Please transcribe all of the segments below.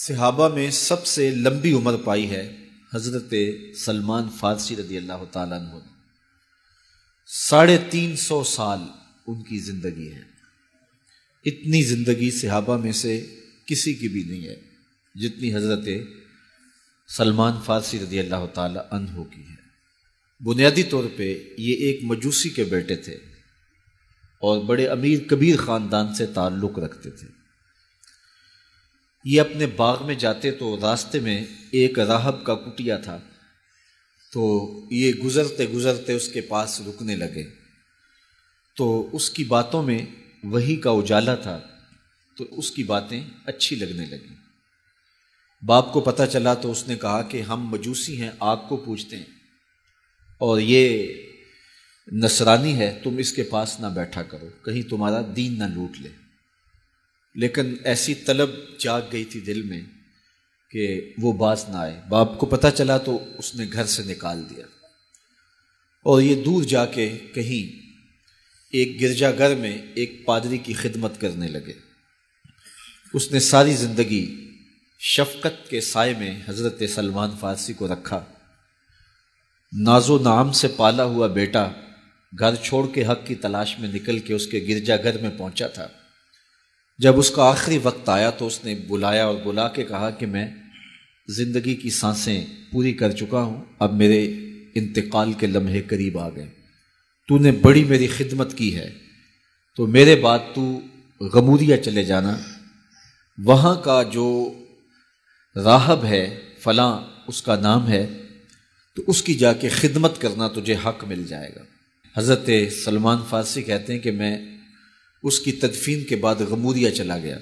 صحابہ میں سب سے لمبی عمر پائی ہے حضرت سلمان فارسی رضی اللہ تعالیٰ عنہ نے۔ 350 سال ان کی زندگی ہے۔ اتنی زندگی صحابہ میں سے کسی کی بھی نہیں ہے جتنی حضرت سلمان فارسی رضی اللہ تعالیٰ عنہ کی ہے۔ بنیادی طور پہ یہ ایک مجوسی کے بیٹے تھے اور بڑے امیر کبیر خاندان سے تعلق رکھتے تھے۔ یہ اپنے باغ میں جاتے تو راستے میں ایک راہب کا کٹیا تھا، تو یہ گزرتے گزرتے اس کے پاس رکنے لگے، تو اس کی باتوں میں وحی کا اجالا تھا، تو اس کی باتیں اچھی لگنے لگیں۔ باپ کو پتہ چلا تو اس نے کہا کہ ہم مجوسی ہیں، آگ کو پوجتے ہیں اور یہ نصرانی ہے، تم اس کے پاس نہ بیٹھا کرو، کہیں تمہارا دین نہ لوٹ لے۔ لیکن ایسی طلب جاگ گئی تھی دل میں کہ وہ باز نہ آئے۔ باپ کو پتہ چلا تو اس نے گھر سے نکال دیا اور یہ دور جا کے کہیں ایک گرجا گھر میں ایک پادری کی خدمت کرنے لگے۔ اس نے ساری زندگی شفقت کے سائے میں حضرت سلمان فارسی کو رکھا۔ ناز و نعم سے پالا ہوا بیٹا گھر چھوڑ کے حق کی تلاش میں نکل کے اس کے گرجا گھر میں پہنچا تھا۔ جب اس کا آخری وقت آیا تو اس نے بلایا اور بلا کے کہا کہ میں زندگی کی سانسیں پوری کر چکا ہوں، اب میرے انتقال کے لمحے قریب آ گئے، تو نے بڑی میری خدمت کی ہے، تو میرے بعد تو غمودیہ چلے جانا، وہاں کا جو راہب ہے فلاں اس کا نام ہے، تو اس کی جا کے خدمت کرنا، تجھے حق مل جائے گا۔ حضرت سلمان فارسی کہتے ہیں کہ میں اس کی تدفین کے بعد غمودیہ چلا گیا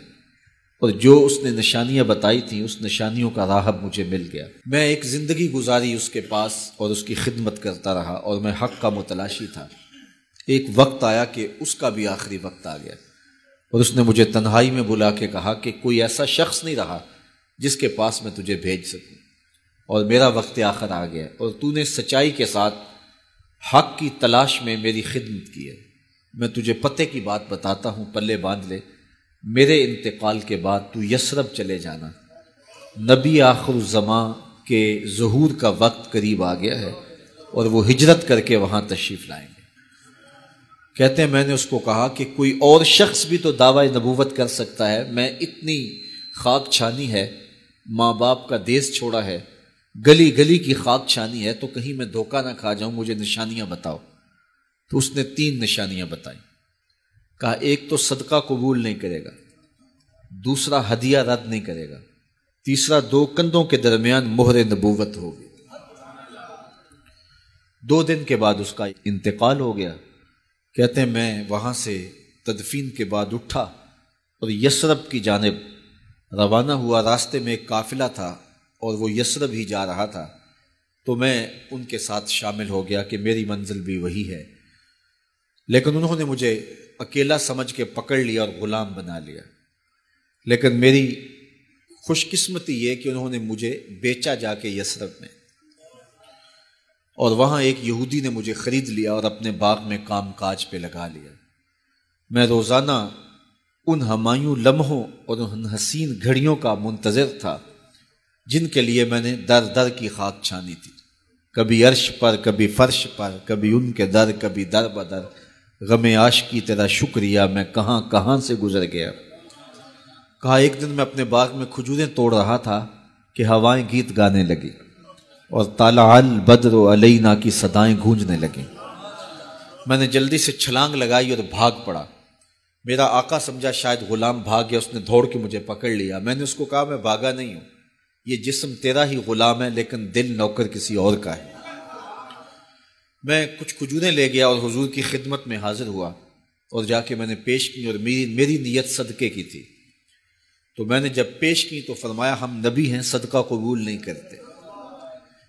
اور جو اس نے نشانیاں بتائی تھیں اس نشانیوں کا راہب مجھے مل گیا۔ میں ایک زندگی گزاری اس کے پاس اور اس کی خدمت کرتا رہا اور میں حق کا متلاشی تھا۔ ایک وقت آیا کہ اس کا بھی آخری وقت آ گیا اور اس نے مجھے تنہائی میں بلا کے کہا کہ کوئی ایسا شخص نہیں رہا جس کے پاس میں تجھے بھیج سکوں، اور میرا وقت آخر آ گیا اور تو نے سچائی کے ساتھ حق کی تلاش میں میری خدمت کی ہے۔ میں تجھے پتے کی بات بتاتا ہوں، پلے باندھ لے، میرے انتقال کے بعد تو یثرب چلے جانا، نبی آخر الزمان کے ظہور کا وقت قریب آ گیا ہے اور وہ ہجرت کر کے وہاں تشریف لائیں گے۔ کہتے ہیں میں نے اس کو کہا کہ کوئی اور شخص بھی تو دعوی نبوت کر سکتا ہے، میں اتنی خاک چھانی ہے، ماں باپ کا دیس چھوڑا ہے، گلی گلی کی خاک چھانی ہے، تو کہیں میں دھوکہ نہ کھا جاؤں، مجھے نشانیاں بتاؤ۔ تو اس نے 3 نشانیاں بتائیں۔ کہا ایک تو صدقہ قبول نہیں کرے گا، دوسرا ہدیہ رد نہیں کرے گا، تیسرا 2 کندھوں کے درمیان مہر نبوت ہوگی۔ 2 دن کے بعد اس کا انتقال ہو گیا۔ کہتے ہیں میں وہاں سے تدفین کے بعد اٹھا اور یثرب کی جانب روانہ ہوا۔ راستے میں ایک قافلہ تھا اور وہ یثرب ہی جا رہا تھا، تو میں ان کے ساتھ شامل ہو گیا کہ میری منزل بھی وہی ہے، لیکن انہوں نے مجھے اکیلا سمجھ کے پکڑ لیا اور غلام بنا لیا۔ لیکن میری خوش قسمتی یہ کہ انہوں نے مجھے بیچا جا کے یثرب میں، اور وہاں ایک یہودی نے مجھے خرید لیا اور اپنے باغ میں کام کاج پہ لگا لیا۔ میں روزانہ ان ہمایوں لمحوں اور ان حسین گھڑیوں کا منتظر تھا جن کے لیے میں نے در در کی خاک چھانی تھی، کبھی عرش پر، کبھی فرش پر، کبھی ان کے در، کبھی در بدر، غم عاشقی تیرا شکریہ میں کہاں کہاں سے گزر گیا۔ کہا ایک دن میں اپنے باغ میں کھجوریں توڑ رہا تھا کہ ہوائیں گیت گانے لگی اور طلع البدر علینا کی صدائیں گونجنے لگیں۔ میں نے جلدی سے چھلانگ لگائی اور بھاگ پڑا۔ میرا آقا سمجھا شاید غلام بھاگ گیا، اس نے دوڑ کے مجھے پکڑ لیا۔ میں نے اس کو کہا میں بھاگا نہیں ہوں، یہ جسم تیرا ہی غلام ہے لیکن دل نوکر کسی اور کا ہے۔ میں کچھ کھجوریں لے گیا اور حضور کی خدمت میں حاضر ہوا اور جا کے میں نے پیش کی، اور میری نیت صدقے کی تھی۔ تو میں نے جب پیش کی تو فرمایا ہم نبی ہیں، صدقہ قبول نہیں کرتے۔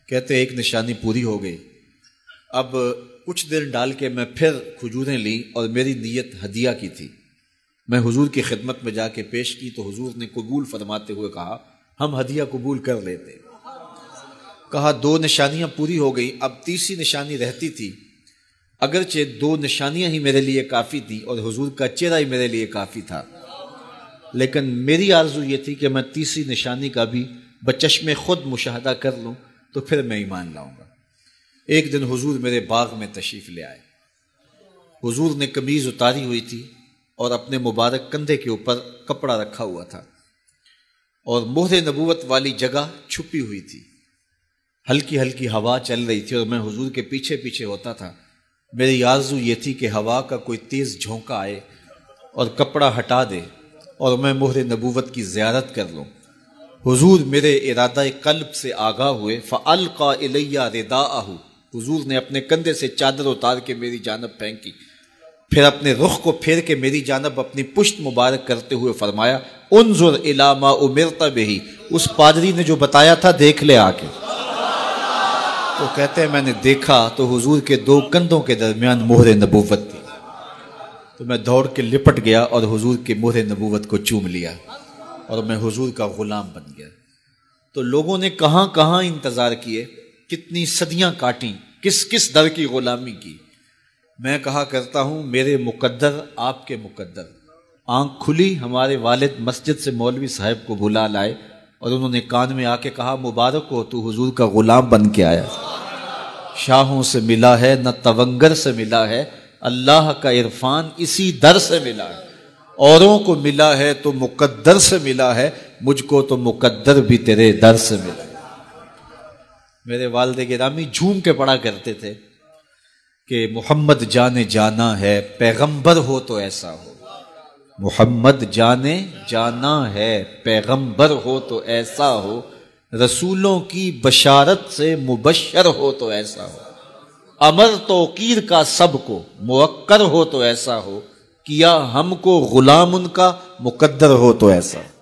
کہتے ایک نشانی پوری ہو گئی۔ اب کچھ دیر ڈال کے میں پھر کھجوریں لی اور میری نیت ہدیہ کی تھی۔ میں حضور کی خدمت میں جا کے پیش کی تو حضور نے قبول فرماتے ہوئے کہا ہم ہدیہ قبول کر لیتے۔ کہا 2 نشانیاں پوری ہو گئی، اب تیسری نشانی رہتی تھی، اگرچہ 2 نشانیاں ہی میرے لیے کافی تھی اور حضور کا چہرہ ہی میرے لیے کافی تھا، لیکن میری آرزو یہ تھی کہ میں تیسری نشانی کا بھی بچشم خود مشاہدہ کر لوں تو پھر میں ایمان لاؤں گا۔ ایک دن حضور میرے باغ میں تشریف لے آئے۔ حضور نے قمیض اتاری ہوئی تھی اور اپنے مبارک کندھے کے اوپر کپڑا رکھا ہوا تھا، اور مہر نبوت والی جگہ چھپی ہوئی تھی۔ ہلکی ہلکی ہوا چل رہی تھی اور میں حضور کے پیچھے پیچھے ہوتا تھا۔ میری آرزو یہ تھی کہ ہوا کا کوئی تیز جھونکا آئے اور کپڑا ہٹا دے اور میں مہر نبوت کی زیارت کر لوں۔ حضور میرے ارادہ قلب سے آگاہ ہوئے۔ فَأَلْقَى إِلَيَّ رِدَاءَهُ، حضور نے اپنے کندھے سے چادر اتار کے میری جانب پھینکی، پھر اپنے رخ کو پھیر کے میری جانب اپنی پشت مبارک کرتے ہوئے فرمایا انظر الی ما امرت بہ، اس پادری نے جو بتایا تھا دیکھ لے آ کے۔ تو کہتے ہیں میں نے دیکھا تو حضور کے دو کندھوں کے درمیان مہر نبوت تھی، تو میں دوڑ کے لپٹ گیا اور حضور کے مہر نبوت کو چوم لیا اور میں حضور کا غلام بن گیا۔ تو لوگوں نے کہاں کہاں انتظار کیے، کتنی صدیاں کاٹیں، کس کس در کی غلامی کی۔ میں کہا کرتا ہوں میرے مقدر آپ کے مقدر۔ آنکھ کھلی، ہمارے والد مسجد سے مولوی صاحب کو بلا لائے اور انہوں نے کان میں آ کے کہا مبارک ہو، تو حضور کا غلام بن کے آیا۔ شاہوں سے ملا ہے نہ تونگر سے ملا ہے، اللہ کا عرفان اسی در سے ملا ہے۔ اوروں کو ملا ہے تو مقدر سے ملا ہے، مجھ کو تو مقدر بھی تیرے در سے ملا ہے۔ میرے والد گرامی جھوم کے پڑھا کرتے تھے کہ محمد جانے جانا ہے، پیغمبر ہو تو ایسا ہو۔ محمد جانے جانا ہے، پیغمبر ہو تو ایسا ہو، رسولوں کی بشارت سے مبشر ہو تو ایسا ہو، امر توقیر کا سب کو موقر ہو تو ایسا ہو، کیا ہم کو غلام ان کا مقدر ہو تو ایسا ہو۔